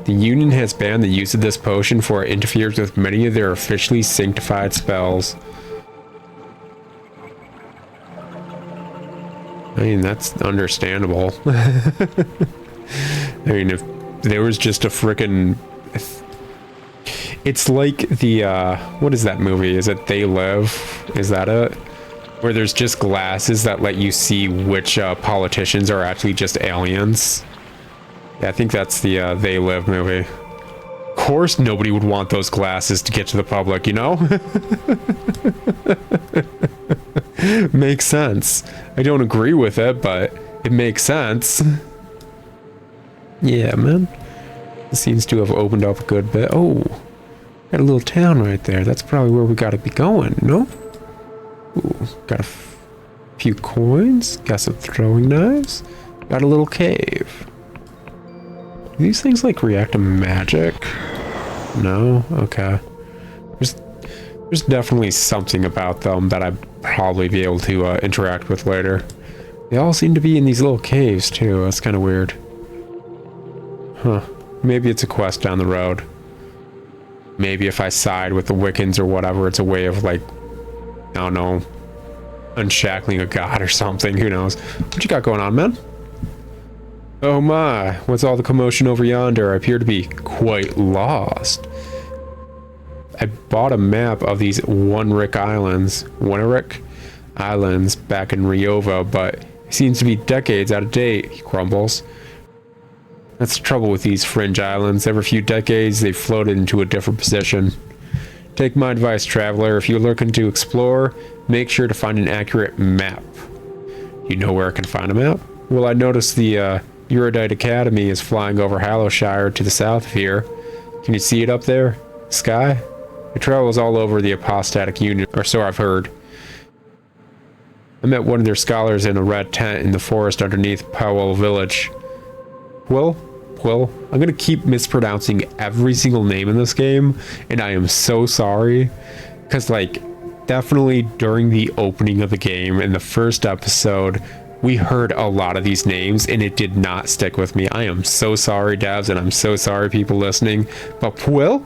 The Union has banned the use of this potion for it interferes with many of their officially sanctified spells. I mean, that's understandable. I mean, if there was just a frickin'... It's like the, what is that movie? Is it They Live? Is that it? Where there's just glasses that let you see which politicians are actually just aliens. Yeah, I think that's the They Live movie. Of course nobody would want those glasses to get to the public, you know? Makes sense. I don't agree with it, but it makes sense. Yeah, man. It seems to have opened up a good bit. Oh, got a little town right there. That's probably where we gotta be going, no? Ooh, got a few coins. Got some throwing knives. Got a little cave. Do these things like react to magic? No? Okay. There's definitely something about them that I'd probably be able to interact with later. They all seem to be in these little caves too. That's kind of weird. Huh. Maybe it's a quest down the road. Maybe if I side with the Wiccans or whatever, it's a way of like, I don't know, unshackling a god or something. Who knows? What you got going on, man? Oh my, what's all the commotion over yonder? I appear to be quite lost. I bought a map of these One-Rick Islands back in Ryova, but it seems to be decades out of date, he grumbles. That's the trouble with these fringe islands. Every few decades, they've floated into a different position. Take my advice, traveler. If you're looking to explore, make sure to find an accurate map. You know where I can find a map? Well, I noticed the Erudite Academy is flying over Hallowshire to the south of here. Can you see it up there? Sky? It travels all over the Apostatic Union, or so I've heard. I met one of their scholars in a red tent in the forest underneath Powell Village. Quill. I'm gonna keep mispronouncing every single name in this game, and I am so sorry, because like definitely during the opening of the game in the first episode, we heard a lot of these names and it did not stick with me. I am so sorry, devs, and I'm so sorry, people listening. But Puil,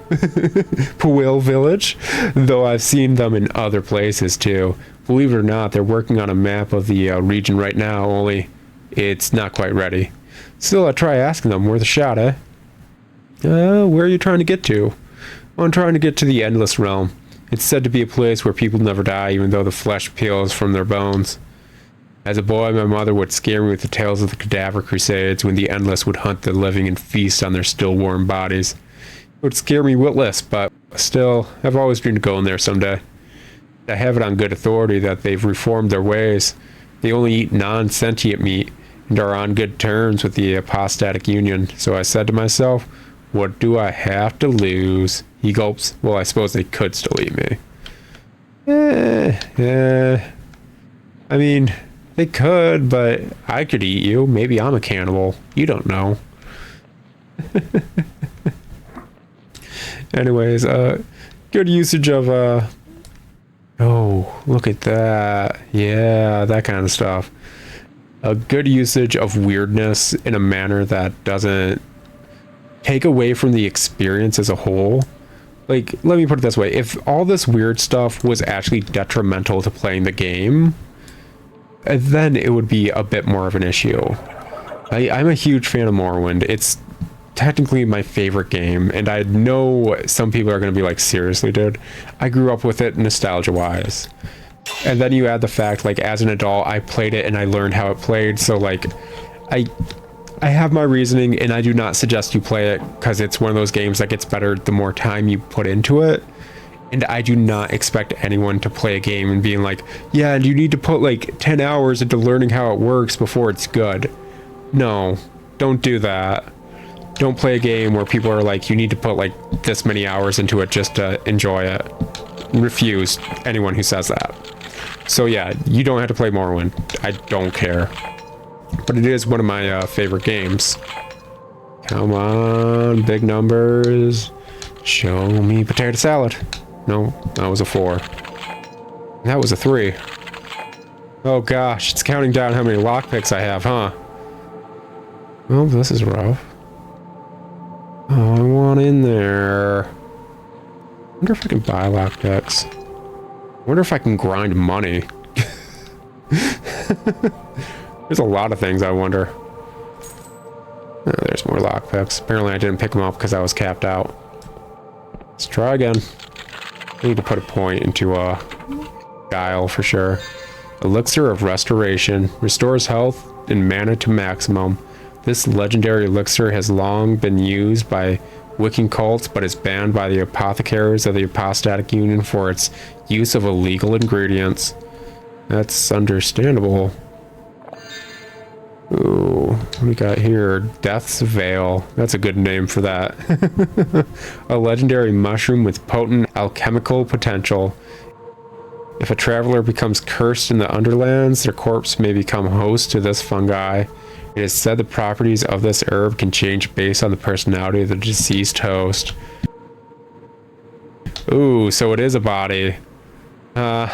Puil Village, though I've seen them in other places too. Believe it or not, they're working on a map of the region right now, only it's not quite ready. Still, I try asking them, worth a shot, eh? Where are you trying to get to? Well, I'm trying to get to the Endless Realm. It's said to be a place where people never die, even though the flesh peels from their bones. As a boy, my mother would scare me with the tales of the Cadaver Crusades when the Endless would hunt the living and feast on their still warm bodies. It would scare me witless, but still, I've always dreamed of going there someday. I have it on good authority that they've reformed their ways. They only eat non-sentient meat and are on good terms with the apostatic union. So I said to myself, what do I have to lose? He gulps. Well, I suppose they could still eat me. I mean, they could, but I could eat you. Maybe I'm a cannibal. You don't know. Anyways, good usage of, oh, look at that. Yeah, that kind of stuff. A good usage of weirdness in a manner that doesn't take away from the experience as a whole. Like, let me put it this way. If all this weird stuff was actually detrimental to playing the game, then it would be a bit more of an issue. I'm a huge fan of Morrowind. It's technically my favorite game, and I know some people are going to be like, seriously, dude? I grew up with it nostalgia-wise. And then you add the fact, like, as an adult, I played it and I learned how it played, so, like, I have my reasoning, and I do not suggest you play it, because it's one of those games that gets better the more time you put into it. And I do not expect anyone to play a game and being like, yeah, you need to put like 10 hours into learning how it works before it's good. No, don't do that. Don't play a game where people are like, you need to put like this many hours into it just to enjoy it. Refuse anyone who says that. So yeah, you don't have to play Morrowind. I don't care. But it is one of my favorite games. Come on, big numbers. Show me potato salad. No, that was a 4. That was a 3. Oh gosh, it's counting down how many lockpicks I have, huh? Well, this is rough. Oh, I want in there. I wonder if I can buy lockpicks. I wonder if I can grind money. There's a lot of things I wonder. Oh, there's more lockpicks. Apparently I didn't pick them up because I was capped out. Let's try again. I need to put a point into a guile for sure. Elixir of Restoration. Restores health and mana to maximum. This legendary elixir has long been used by Wiccan cults, but is banned by the apothecaries of the Apostatic Union for its use of illegal ingredients. That's understandable. Ooh, what we got here? Death's Veil. That's a good name for that. A legendary mushroom with potent alchemical potential. If a traveler becomes cursed in the Underlands, their corpse may become host to this fungi. It is said the properties of this herb can change based on the personality of the deceased host. Ooh, so it is a body. Oh,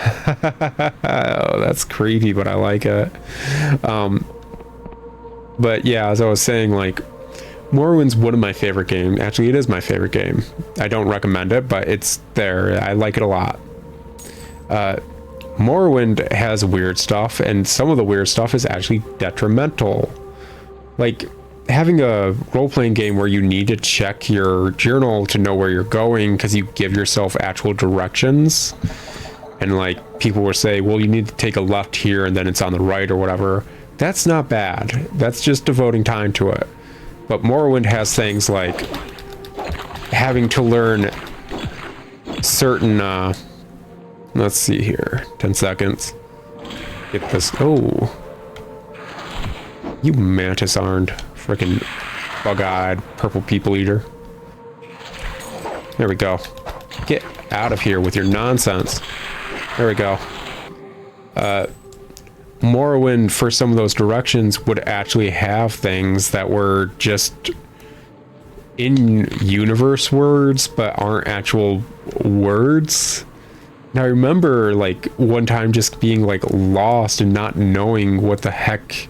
that's creepy, but I like it. But yeah, as I was saying, like, Morrowind's one of my favorite games. Actually, it is my favorite game. I don't recommend it, but it's there. I like it a lot. Morrowind has weird stuff, and some of the weird stuff is actually detrimental. Like, having a role-playing game where you need to check your journal to know where you're going because you give yourself actual directions. And, like, people will say, well, you need to take a left here and then it's on the right or whatever. That's not bad. That's just devoting time to it. But Morrowind has things like having to learn certain, let's see here, 10 seconds. Get this, oh. You mantis-armed, freaking bug-eyed purple people eater. There we go. Get out of here with your nonsense. There we go. Morrowind, for some of those directions, would actually have things that were just in-universe words, but aren't actual words. Now I remember like one time just being like lost and not knowing what the heck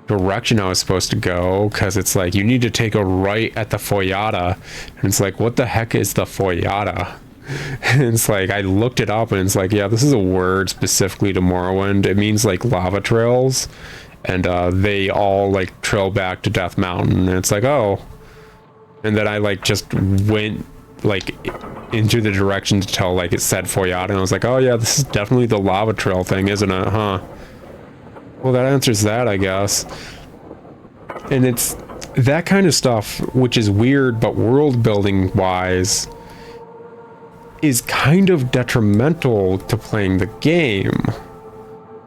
direction I was supposed to go, because it's like you need to take a right at the Foyata, and it's like, what the heck is the Foyata? And it's like I looked it up and it's like, yeah, this is a word specifically to Morrowind. It means like lava trails, and they all like trail back to Death Mountain, and it's like, oh. And then I like just went like into the direction to tell, like it said Foyata, and I was like, oh yeah, this is definitely the lava trail thing, isn't it? Huh. Well, that answers that, I guess. And it's that kind of stuff, which is weird, but world building wise is kind of detrimental to playing the game.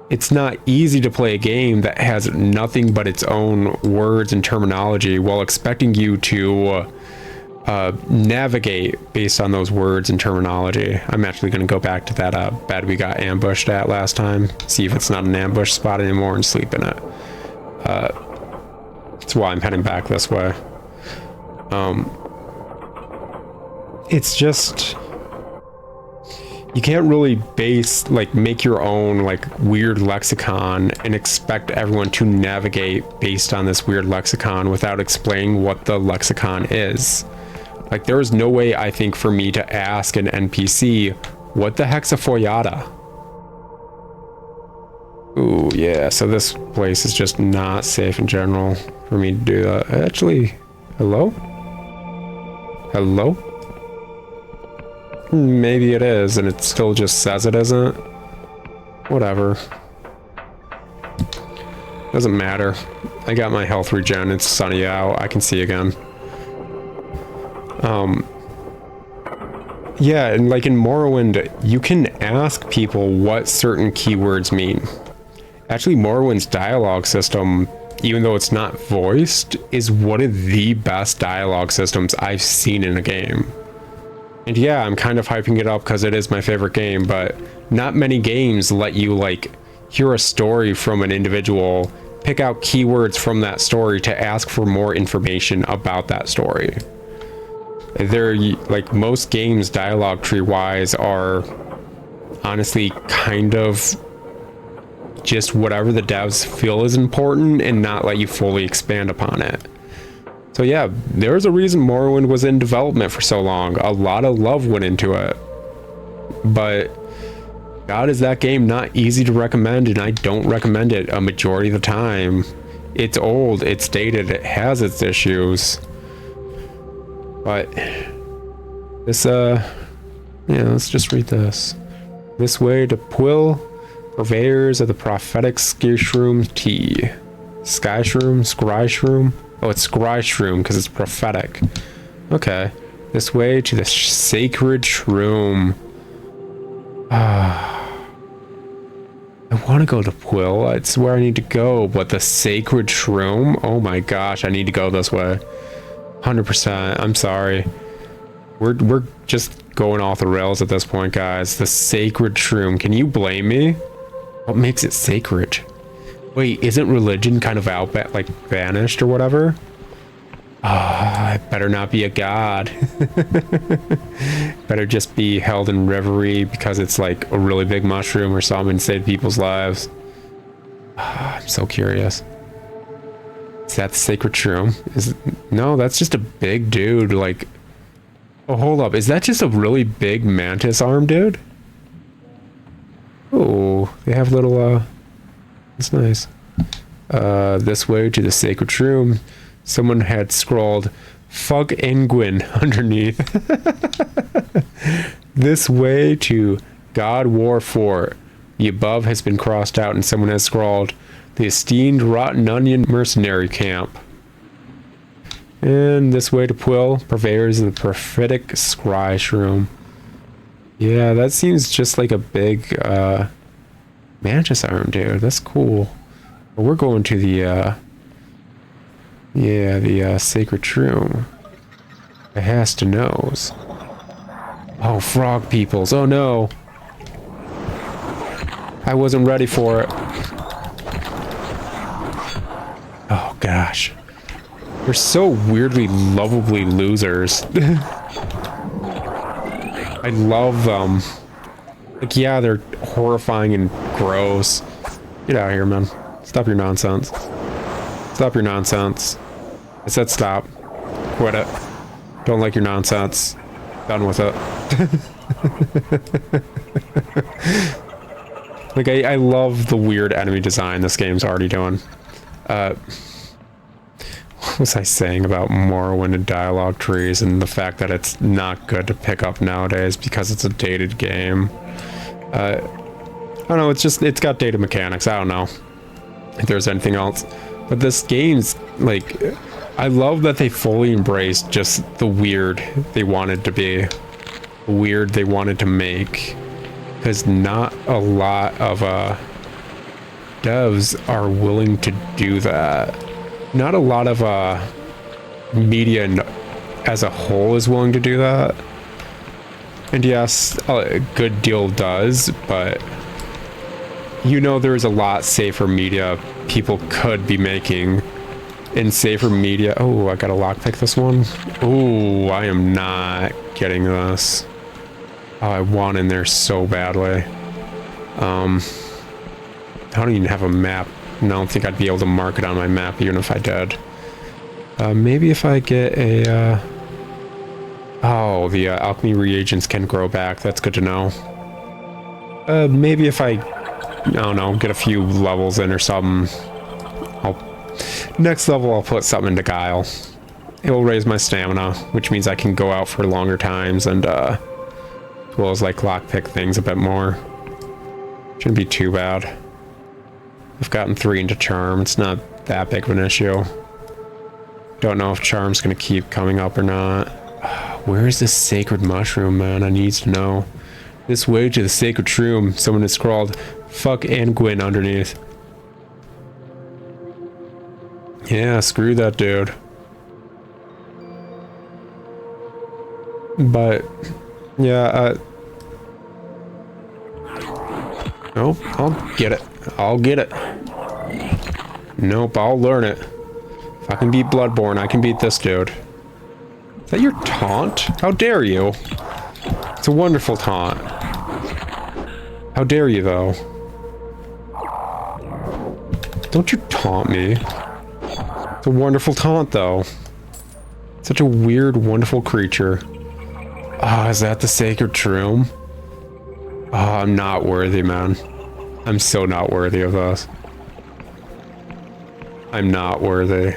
It's not easy to play a game that has nothing but its own words and terminology while expecting you to navigate based on those words and terminology. I'm actually going to go back to that bed we got ambushed at last time, see if it's not an ambush spot anymore, and sleep in it. That's why I'm heading back this way. It's just, you can't really make your own like weird lexicon and expect everyone to navigate based on this weird lexicon without explaining what the lexicon is. Like, there is no way, I think, for me to ask an NPC, what the heck's a Foyata? Ooh, yeah, so this place is just not safe in general for me to do that. Actually, hello? Hello? Maybe it is, and it still just says it isn't. Whatever. Doesn't matter. I got my health regen, it's sunny out, I can see again. Yeah, and like in Morrowind, you can ask people what certain keywords mean. Actually, Morrowind's dialogue system, even though it's not voiced, is one of the best dialogue systems I've seen in a game. And yeah, I'm kind of hyping it up because it is my favorite game, but not many games let you like hear a story from an individual, pick out keywords from that story to ask for more information about that story. They're like, most games dialogue tree wise are honestly kind of just whatever the devs feel is important and not let you fully expand upon it. So yeah, there's a reason Morrowind was in development for so long. A lot of love went into it, but God, is that game not easy to recommend, and I don't recommend it a majority of the time. It's old, it's dated, it has its issues. But this, yeah, let's just read this. This way to Pwyll, purveyors of the prophetic Skyshroom tea. Skyshroom? Scryshroom? Oh, it's Scryshroom because it's prophetic. Okay. This way to the sacred shroom. I want to go to Pwyll. It's where I need to go, but the sacred shroom? Oh my gosh, I need to go this way. 100%. I'm sorry. We're just going off the rails at this point, guys. The sacred shroom. Can you blame me? What makes it sacred? Wait, isn't religion kind of like vanished or whatever? I better not be a god. Better just be held in reverie because it's like a really big mushroom or something and save people's lives. I'm so curious. Is that the sacred shroom? No, that's just a big dude. Like, oh, hold up. Is that just a really big mantis arm dude? Oh, they have little, that's nice. This way to the sacred shroom. Someone had scrawled, "Fuck Engwin" underneath. This way to God War Fort. The above has been crossed out and someone has scrawled, "The esteemed Rotten Onion Mercenary Camp." And this way to Pwyll, purveyors of the prophetic Skyshroom. Yeah, that seems just like a big mantis arm dude. That's cool. But we're going to the the sacred shroom. It has to knows. Oh, frog peoples. Oh no. I wasn't ready for it. Oh gosh. They're so weirdly lovably losers. I love them. Like, yeah, they're horrifying and gross. Get out of here, man. Stop your nonsense. Stop your nonsense. I said stop. Quit it. Don't like your nonsense. Done with it. Like, I love the weird enemy design this game's already doing. What was I saying about Morrowind and dialogue trees and the fact that it's not good to pick up nowadays because it's a dated game? I don't know, it's got dated mechanics. I don't know if there's anything else. But this game's, like, I love that they fully embraced just the weird they wanted to be. The weird they wanted to make. Because not a lot of devs are willing to do that. Not a lot of media as a whole is willing to do that. And yes, a good deal does, but you know there's a lot safer media people could be making. In safer media... Oh, I gotta lockpick this one. Oh, I am not getting this. Oh, I want in there so badly. I don't even have a map. I don't think I'd be able to mark it on my map even if I did. Maybe if I get a... Oh, the alchemy reagents can grow back. That's good to know. Maybe if I don't know, get a few levels in or something. Next level I'll put something into Guile. It will raise my stamina, which means I can go out for longer times and as well as like lockpick things a bit more. Shouldn't be too bad. I've gotten 3 into Charm. It's not that big of an issue. Don't know if Charm's gonna keep coming up or not. Where is this sacred mushroom, man? I need to know. This way to the sacred shroom. Someone has scrawled "fuck and Gwyn" underneath. Yeah, screw that dude. But yeah, nope, I'll get it. I'll get it. Nope, I'll learn it. If I can beat Bloodborne, I can beat this dude. Is that your taunt? How dare you? It's a wonderful taunt. How dare you, though? Don't you taunt me. It's a wonderful taunt, though. Such a weird, wonderful creature. Ah, is that the sacred shroom? Oh, I'm not worthy, man. I'm so not worthy of this. I'm not worthy.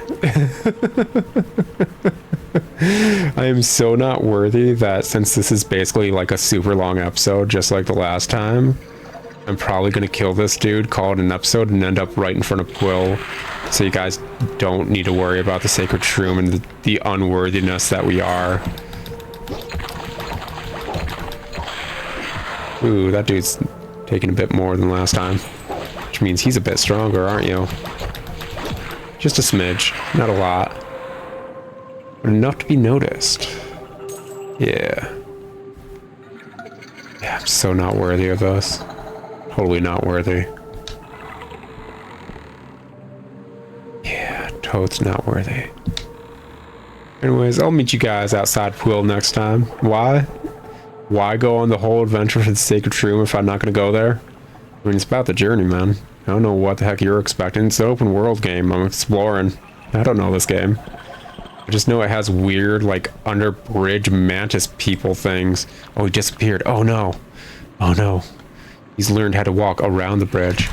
I am so not worthy that since this is basically like a super long episode, just like the last time, I'm probably gonna kill this dude, call it an episode, and end up right in front of Quill. So you guys don't need to worry about the sacred shroom and the unworthiness that we are. Ooh, that dude's taking a bit more than last time. Which means he's a bit stronger, aren't you? Just a smidge, not a lot. But enough to be noticed. Yeah. Yeah, I'm so not worthy of this. Totally not worthy. Yeah, totes not worthy. Anyways, I'll meet you guys outside Quill next time. Why? Why go on the whole adventure for the sacred shroom if I'm not going to go there? I mean, it's about the journey, man. I don't know what the heck you're expecting. It's an open world game. I'm exploring. I don't know this game. I just know it has weird, like, under bridge mantis people things. Oh, he disappeared. Oh, no. Oh, no. He's learned how to walk around the bridge.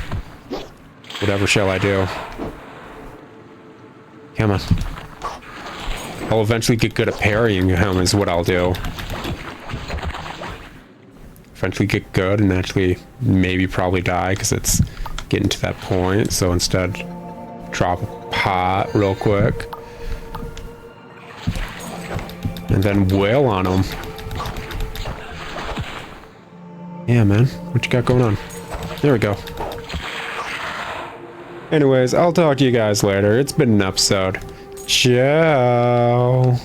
Whatever shall I do? Come on. I'll eventually get good at parrying him is what I'll do. Eventually get good and actually maybe probably die because it's getting to that point. So instead, drop a pot real quick. And then wail on him. Yeah, man. What you got going on? There we go. Anyways, I'll talk to you guys later. It's been an episode. Ciao.